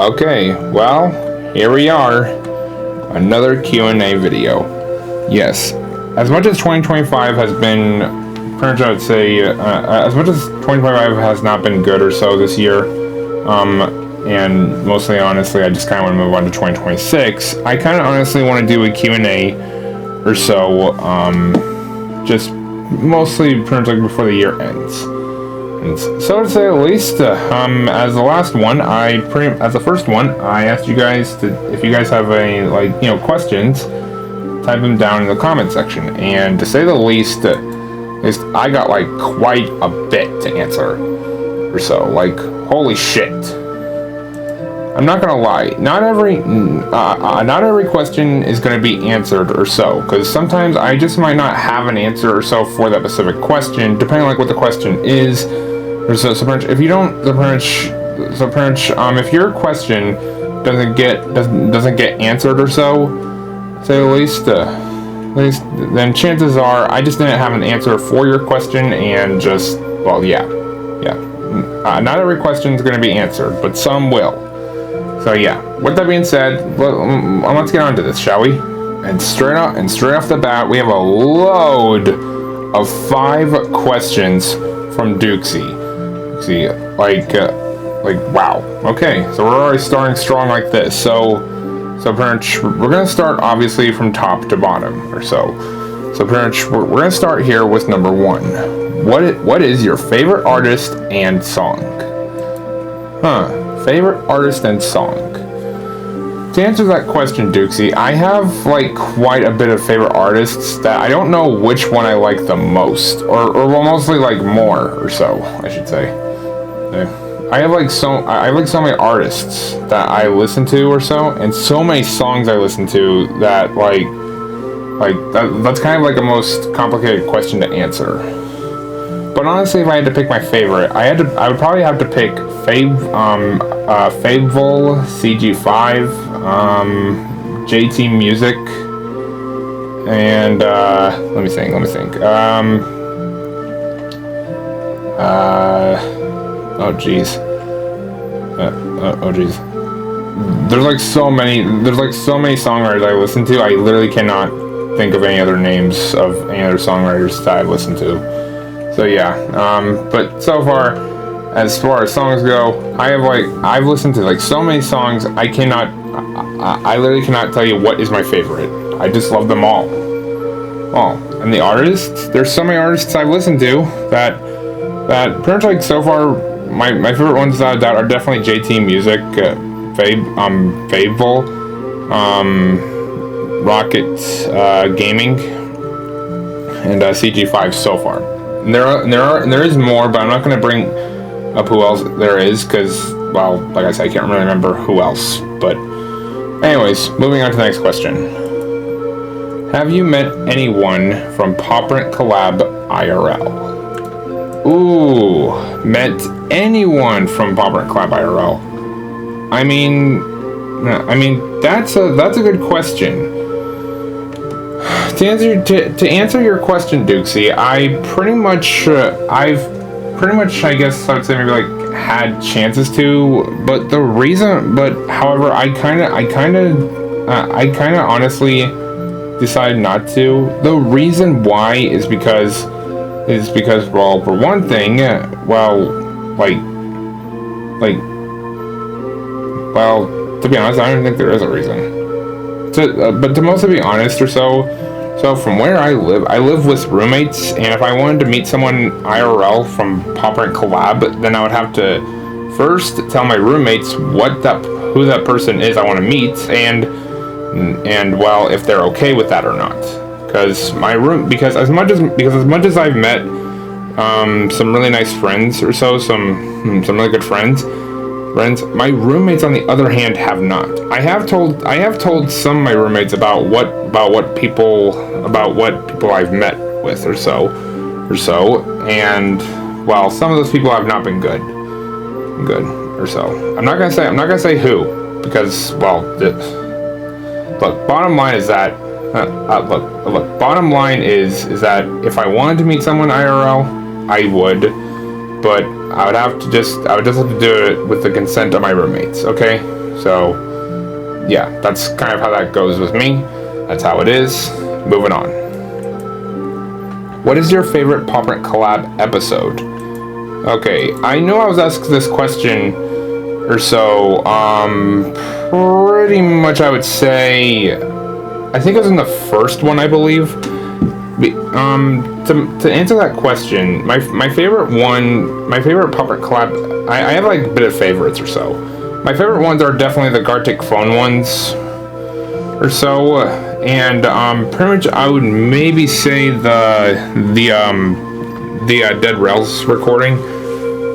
Okay, well, here we are. Another Q&A video. Yes, as much as 2025 has been, pretty much I would say, as much as 2025 has not been good or so this year, and mostly honestly, I just kind of want to move on to 2026. I kind of honestly want to do a Q&A or so, just mostly pretty much like before the year ends. And so to say the least, as the last one, as the first one, I asked you guys if you guys have any, questions, type them down in the comment section. And to say the least, I got, quite a bit to answer, or so. Holy shit. I'm not gonna lie, not every question is gonna be answered or so, because sometimes I just might not have an answer or so for that specific question, depending on what the question is. Or so if you don't, if your question doesn't get answered or so, say the least, then chances are I just didn't have an answer for your question, and just, well, yeah. Not every question is gonna be answered, but some will. So yeah, with that being said, let's get on to this, shall we? And straight off the bat, we have a load of 5 questions from Dukesy. Wow. Okay, so we're already starting strong like this. So pretty much, we're gonna start obviously from top to bottom, or so. So pretty much, we're gonna start here with number 1. What is your favorite artist and song? Favorite artist and song. To answer that question, Dukesy, I have quite a bit of favorite artists that I don't know which one I like the most, or mostly more, or so I should say. I have so many artists that I listen to or so, and so many songs I listen to that that's kind of a most complicated question to answer. But honestly, if I had to pick my favorite, I would probably have to pick Fable, CG5, JT Music, and let me think. Oh jeez. There's so many songwriters I listen to. I literally cannot think of any other names of any other songwriters that I've listened to. So yeah, but so far as songs go, I've listened to so many songs. I literally cannot tell you what is my favorite. I just love them all. And the artists, there's so many artists I've listened to that pretty much so far my favorite ones that are definitely JT Music, Fable, Rocket Gaming, and CG5 so far. And there is more, but I'm not going to bring up who else there is, because, well, like I said, I can't really remember who else. But anyways, moving on to the next question. Have you met anyone from Poprint Collab IRL? Ooh, met anyone from Poprint Collab IRL? I mean, that's a good question. To answer your question, Dukesy, I've pretty much, I guess I would say maybe had chances to, but however, I kind of honestly decided not to. The reason why is because, well, for one thing, to be honest, I don't think there is a reason. But to mostly be honest or so. So from where I live with roommates, and if I wanted to meet someone IRL from Poprint Collab, then I would have to first tell my roommates who that person is I want to meet, and well, if they're okay with that or not. Because as much as I've met some really nice friends or so, some really good friends, my roommates on the other hand have not. I have told some of my roommates about what people I've met with or so, and well, some of those people have not been good or so. I'm not gonna say who, because, well, look, bottom line is that bottom line is that if I wanted to meet someone IRL, I would, but I would just have to do it with the consent of my roommates, okay? So, yeah, that's kind of how that goes with me. That's how it is. Moving on. What is your favorite Pop Rant collab episode? Okay, I know I was asked this question or so. Pretty much I would say, I think it was in the first one, I believe. To answer that question, my favorite Pop Rant collab, I have like a bit of favorites or so. My favorite ones are definitely the Gartic phone ones or so, and pretty much I would maybe say the Dead Rails recording.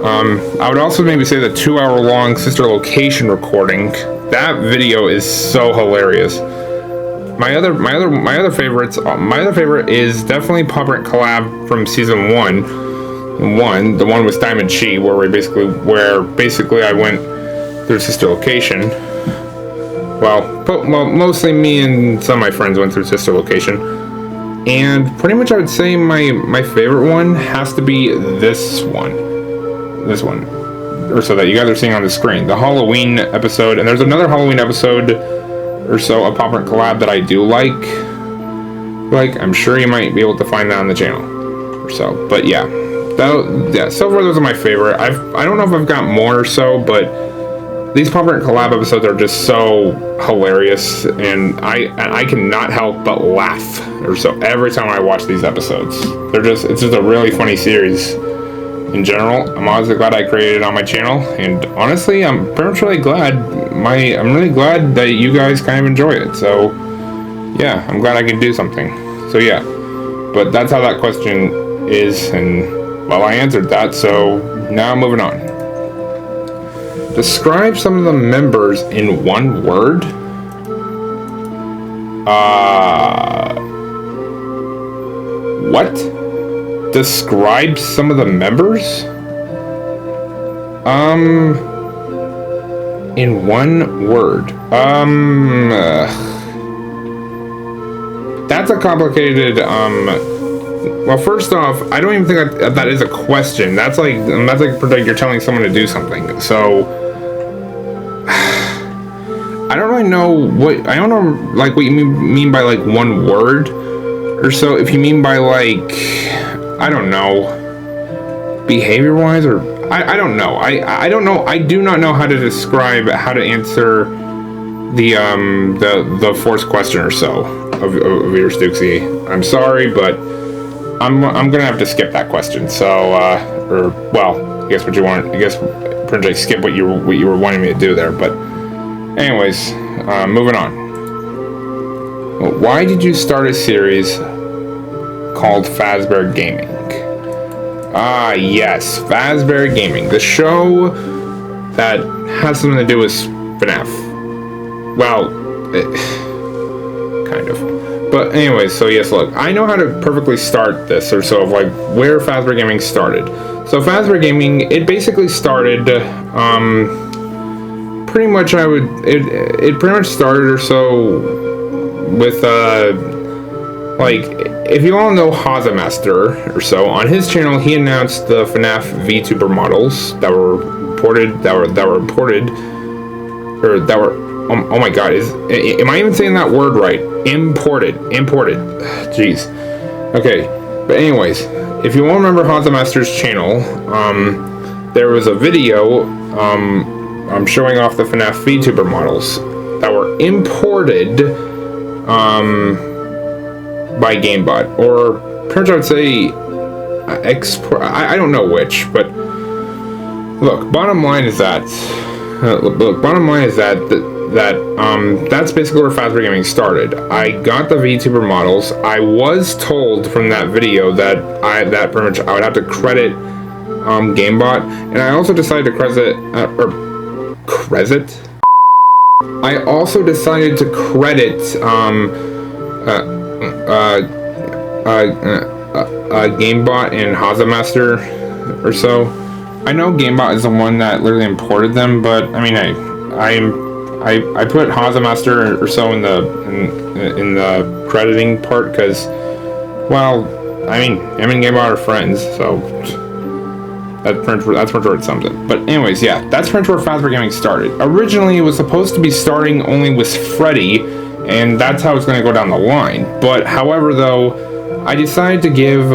I would also maybe say the 2-hour-long Sister Location recording. That video is so hilarious. My other favorite is definitely Pop Rant collab from season 1, the one with Diamond Chi, where basically I went through Sister Location. Well, mostly me and some of my friends went through Sister Location, and pretty much I would say my favorite one has to be this one, or so that you guys are seeing on the screen, the Halloween episode. And there's another Halloween episode or so, a Pop Rant collab that I do like. I'm sure you might be able to find that on the channel or so. But yeah, so far those are my favorite. I don't know if I've got more or so, but these Pop Rant collab episodes are just so hilarious, and I cannot help but laugh or so every time I watch these episodes. It's just a really funny series. In general, I'm honestly glad I created it on my channel, and honestly, I'm pretty much really glad. I'm really glad that you guys kind of enjoy it. So, yeah, I'm glad I can do something. So yeah, but that's how that question is, and well, I answered that. So now moving on. Describe some of the members in one word. What? Describe some of the members? In one word. That's a complicated, well, first off, I don't even think that is a question. That's like you're telling someone to do something. So, I don't really know what you mean by like one word or so. If you mean by like, I don't know, behavior wise, or I don't know. I don't know. I do not know how to describe how to answer the forced question or so of yours, Dukesy. I'm sorry, but I'm gonna have to skip that question. So or well, I guess pretty much skip what you were wanting me to do there. But anyways, moving on. Why did you start a series called Fazbear Gaming? Ah, yes, Fazbear Gaming, the show that has something to do with FNAF. Well, kind of. But anyways, so yes, look, I know how to perfectly start this, or so, of like where Fazbear Gaming started. So Fazbear Gaming, it basically started, pretty much it pretty much started or so with, like, if you all know Hazamaster or so, on his channel he announced the FNAF VTuber models that were imported, oh my god, am I even saying that word right? Imported, jeez. Okay, but anyways, if you all remember Hazamaster's channel, there was a video, showing off the FNAF VTuber models that were imported, by GameBot, or pretty much I would say I don't know which, but look, bottom line is that that's basically where Fazbear Gaming started. I got the VTuber models. I was told from that video that pretty much I would have to credit GameBot, and I also decided to I also decided to credit GameBot and Hazamaster or so. I know GameBot is the one that literally imported them, but I mean, I put Hazamaster or so in the crediting part because, well, I mean, him and GameBot are friends, so That's pretty much where it sums it. But anyways, yeah, that's pretty much where Fazbear Gaming started. Originally, it was supposed to be starting only with Freddy, and that's how it's going to go down the line. But however, though, I decided to give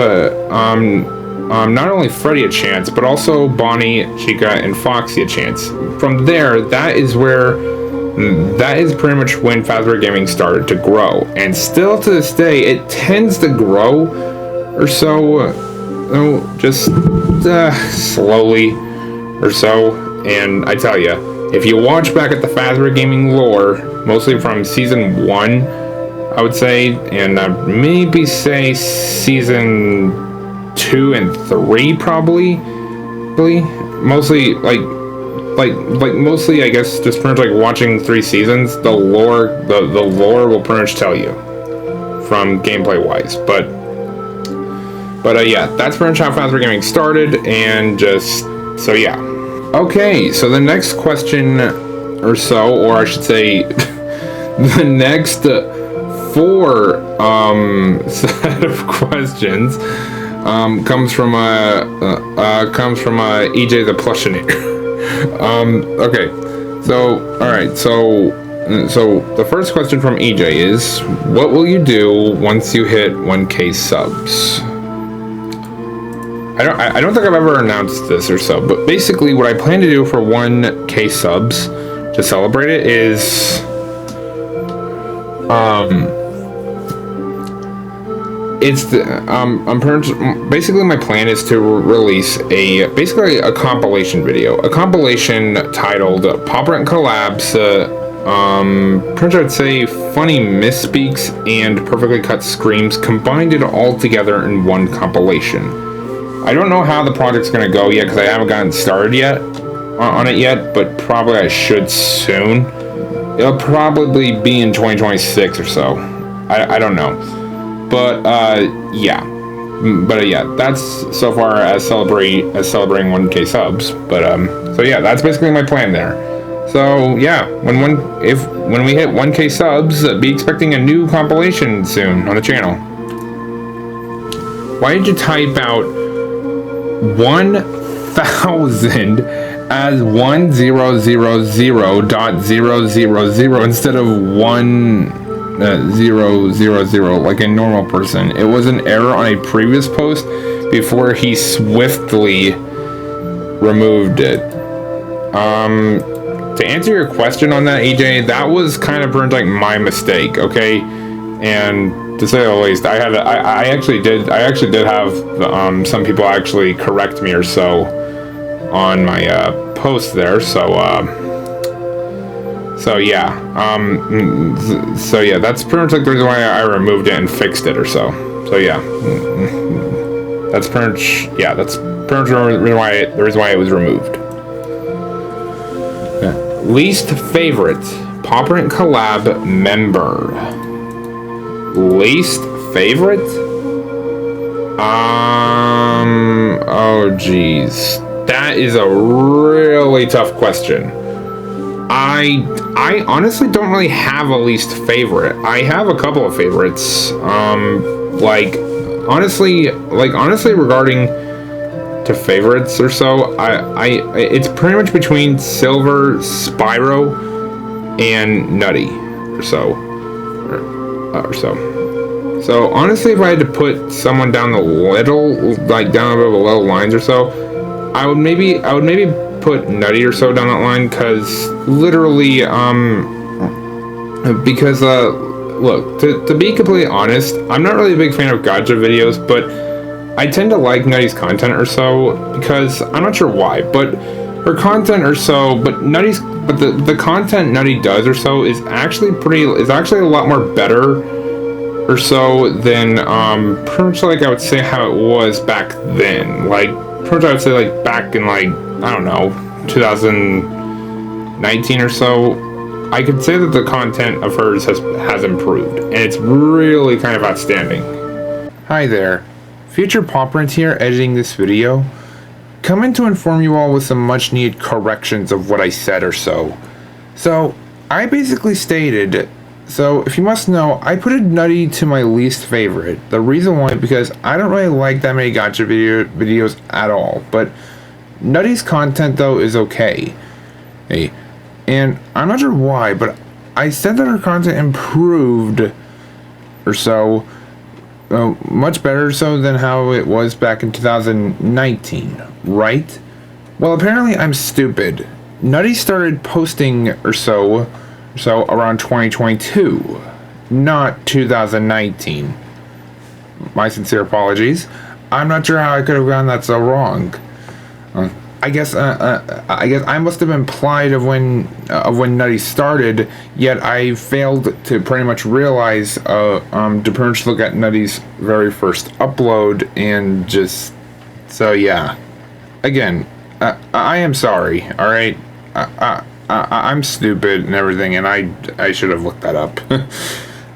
not only Freddy a chance, but also Bonnie, Chica, and Foxy a chance. From there, that is pretty much when Fazbear Gaming started to grow. And still to this day, it tends to grow or so, just slowly or so. And I tell you, if you watch back at the Fazbear Gaming lore, mostly from Season 1, I would say, and maybe say Season 2 and 3 probably, mostly mostly I guess just pretty much like watching 3 seasons, the lore will pretty much tell you from gameplay wise. But yeah, that's pretty much how Fazbear Gaming started, and just so yeah. Okay, so the next question or so, or I should say the next 4 set of questions comes from EJ the Plussionaire. Okay, so alright, so the first question from EJ is, what will you do once you hit 1K subs? I don't think I've ever announced this or so, but basically what I plan to do for 1K subs to celebrate it is basically my plan is to release basically a compilation video, a compilation titled Pop Rent Collabs, pretty much I'd say funny misspeaks and perfectly cut screams, combined it all together in one compilation. I don't know how the project's gonna go yet, because I haven't gotten started yet on it yet, but probably I should soon. It'll probably be in 2026 or so. I don't know. But yeah, that's so far as celebrating 1K subs. But so yeah, that's basically my plan there. So yeah, when we hit 1K subs, be expecting a new compilation soon on the channel. Why did you type out 1,000 as 1000.000 instead of 1000 like a normal person? It was an error on a previous post before he swiftly removed it. To answer your question on that, EJ, that was kind of like my mistake, okay? And to say the least, I actually did have some people actually correct me or so on my post there. So yeah, that's pretty much like the reason why I removed it and fixed it or so. So yeah, that's pretty much the reason why it was removed. Least favorite Pop Rent Collab member. Least favorite? Oh geez, that is a really tough question. I honestly don't really have a least favorite. I have a couple of favorites. Honestly regarding to favorites or so, it's pretty much between Silver, Spyro, and Nutty or so. So honestly, if I had to put someone down the little, like down a bit of the little lines or so, I would maybe put Nutty or so down that line, because literally, look, to be completely honest, I'm not really a big fan of gacha videos, but I tend to like Nutty's content or so, because I'm not sure why, but her content or so, but the content Nutty does or so is actually a lot more better or so than pretty much like I would say how it was back then. Like pretty much I would say like back in like, I don't know, 2019 or so, I could say that the content of hers has improved, and it's really kind of outstanding. Hi there, Future Pop Rent here, editing this video. Coming to inform you all with some much needed corrections of what I said or so. So, I basically stated, so if you must know, I put Nutty to my least favorite. The reason why, because I don't really like that many gacha videos at all, but Nutty's content, though, is okay. Hey, and I'm not sure why, but I said that her content improved or so, much better so than how it was back in 2019, right? Well, apparently I'm stupid. Nutty started posting or so around 2022, not 2019. My sincere apologies. I'm not sure how I could have gotten that so wrong. I guess I must have implied of when Nutty started, yet I failed to pretty much realize to pretty much look at Nutty's very first upload and just so yeah. Again, I am sorry. All right, I'm stupid and everything, and I should have looked that up.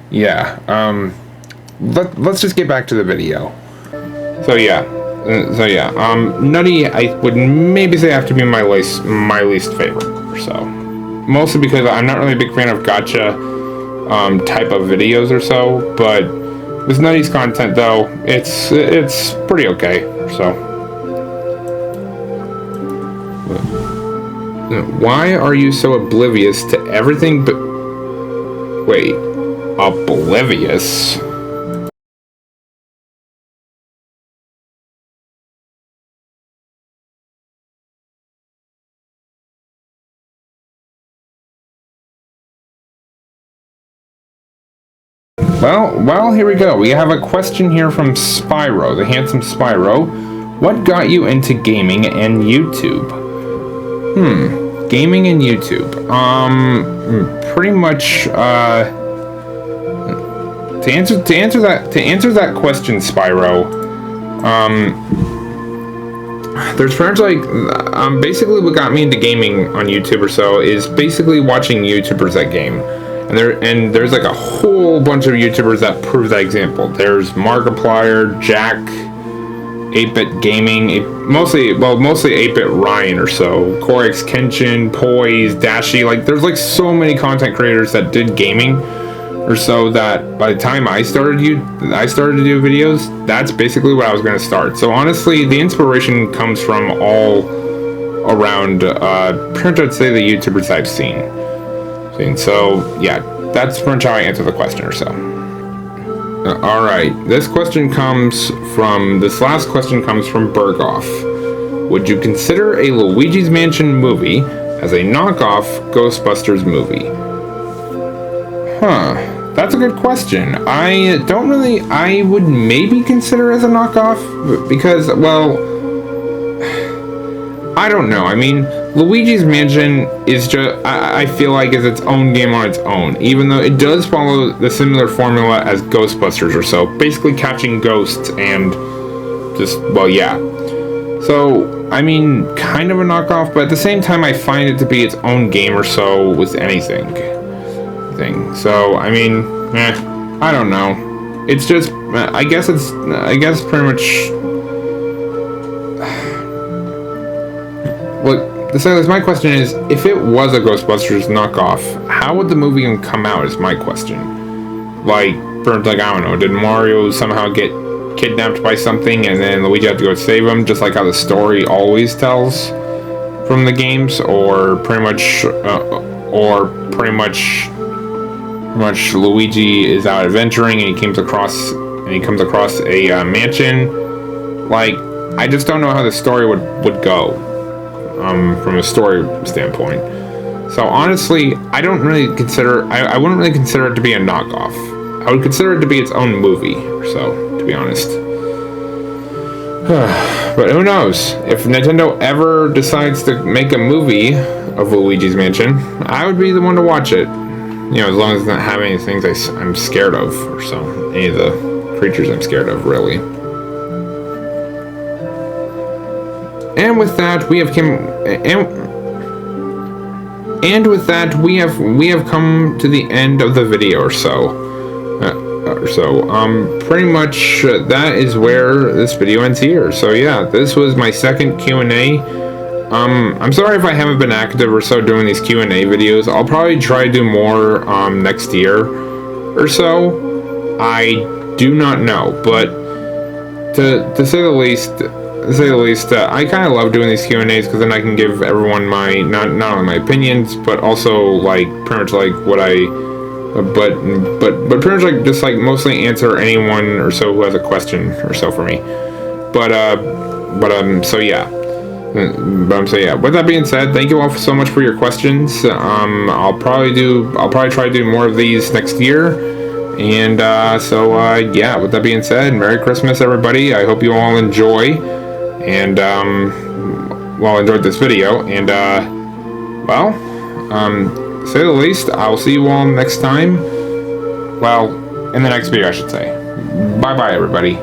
Yeah. Let's just get back to the video. So yeah. Nutty, I would maybe say have to be my least favorite or so. Mostly because I'm not really a big fan of gacha type of videos or so, but with Nutty's content though, it's pretty okay. So, why are you so oblivious to everything? But wait, oblivious? Well, here we go. We have a question here from Spyro, the handsome Spyro. What got you into gaming and YouTube? Gaming and YouTube. Pretty much, to answer that question, Spyro, there's pretty much like, basically what got me into gaming on YouTube or so is basically watching YouTubers that game. And there's like a whole bunch of YouTubers that prove that example. There's Markiplier, Jack, 8-Bit Gaming, mostly 8-Bit Ryan or so, Korix Kenshin, Poise, Dashi. Like, there's like so many content creators that did gaming or so that by the time I started to do videos, that's basically what I was going to start. So honestly, the inspiration comes from all around, pretty much I'd say the YouTubers I've seen. So yeah, that's pretty much how I answer the question or so. Alright, this last question comes from Berghoff. Would you consider a Luigi's Mansion movie as a knockoff Ghostbusters movie? That's a good question. I would maybe consider it as a knockoff because, well, I don't know. I mean, Luigi's Mansion is just, I feel like, is its own game on its own, even though it does follow the similar formula as Ghostbusters or so, basically catching ghosts and just, well, yeah. So, I mean, kind of a knockoff, but at the same time, I find it to be its own game or so with anything. So, I mean, I don't know. It's just, I guess pretty much. Look, my question is, if it was a Ghostbusters knockoff, how would the movie even come out is my question. Like, I don't know, did Mario somehow get kidnapped by something and then Luigi had to go save him, just like how the story always tells from the games, or pretty much Luigi is out adventuring and he comes across a mansion. Like, I just don't know how the story would go. From a story standpoint. So honestly, I wouldn't really consider it to be a knockoff. I would consider it to be its own movie or so, to be honest. But who knows? If Nintendo ever decides to make a movie of Luigi's Mansion, I would be the one to watch it. You know, as long as it's not have any things I'm scared of or so. Any of the creatures I'm scared of, really. And with that, we have come to the end of the video or so. Pretty much that is where this video ends here. So yeah, this was my second Q&A. I'm sorry if I haven't been active or so doing these Q&A videos. I'll probably try to do more next year or so. I do not know, but to say the least, to say the least, I kind of love doing these Q&As because then I can give everyone my not only my opinions, but also like pretty much like what I, but pretty much like just like mostly answer anyone or so who has a question or so for me. So yeah. So yeah. With that being said, thank you all so much for your questions. I'll probably try to do more of these next year. And yeah. With that being said, Merry Christmas, everybody. I hope you all enjoy, and enjoyed this video. And say the least, I'll see you all next time. Well, in the next video, I should say. Bye bye, everybody.